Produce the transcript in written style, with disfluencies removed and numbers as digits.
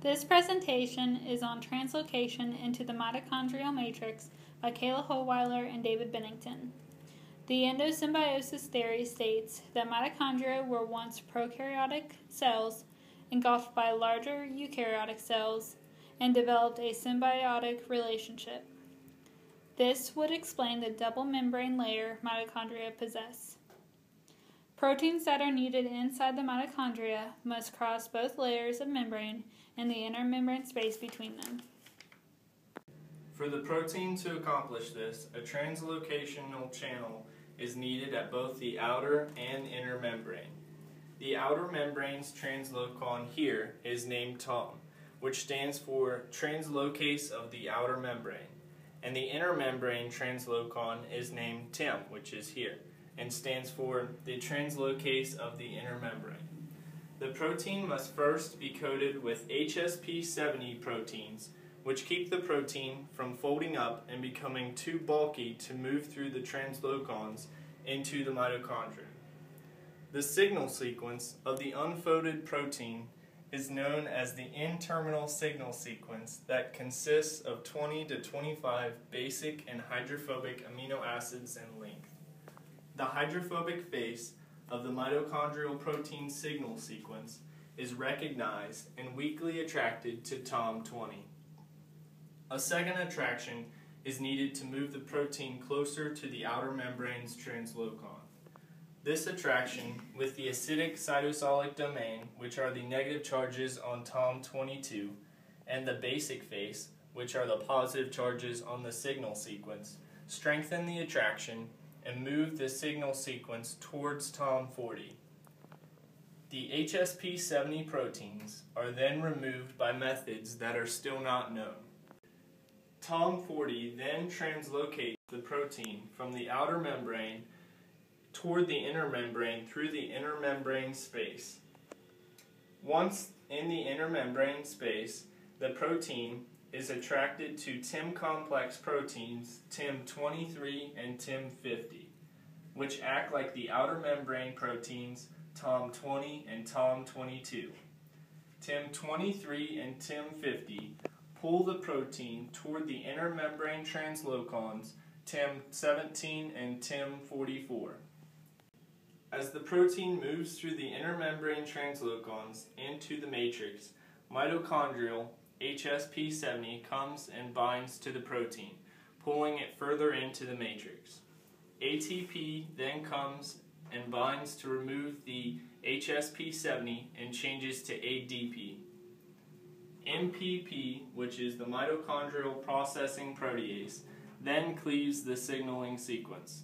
This presentation is on translocation into the mitochondrial matrix by Kayla Holweiler and David Bennington. The endosymbiosis theory states that mitochondria were once prokaryotic cells engulfed by larger eukaryotic cells and developed a symbiotic relationship. This would explain the double membrane layer mitochondria possess. Proteins that are needed inside the mitochondria must cross both layers of membrane and the inner membrane space between them. For the protein to accomplish this, a translocational channel is needed at both the outer and inner membrane. The outer membrane's translocon here is named TOM, which stands for translocase of the outer membrane, and the inner membrane translocon is named TIM, which is here, and stands for the translocase of the inner membrane. The protein must first be coated with HSP70 proteins, which keep the protein from folding up and becoming too bulky to move through the translocons into the mitochondria. The signal sequence of the unfolded protein is known as the N-terminal signal sequence that consists of 20 to 25 basic and hydrophobic amino acids in length. The hydrophobic face of the mitochondrial protein signal sequence is recognized and weakly attracted to TOM20. A second attraction is needed to move the protein closer to the outer membrane's translocon. This attraction with the acidic cytosolic domain, which are the negative charges on TOM22, and the basic face, which are the positive charges on the signal sequence, strengthen the attraction and move the signal sequence towards TOM40. The HSP70 proteins are then removed by methods that are still not known. TOM40 then translocates the protein from the outer membrane toward the inner membrane through the inner membrane space. Once in the inner membrane space, the protein is attracted to TIM complex proteins TIM23 and TIM50, which act like the outer membrane proteins TOM20 and TOM22. TIM23 and TIM50 pull the protein toward the inner membrane translocons TIM17 and TIM44. As the protein moves through the inner membrane translocons into the matrix, mitochondrial HSP70 comes and binds to the protein, pulling it further into the matrix. ATP then comes and binds to remove the HSP70 and changes to ADP. MPP, which is the mitochondrial processing protease, then cleaves the signaling sequence.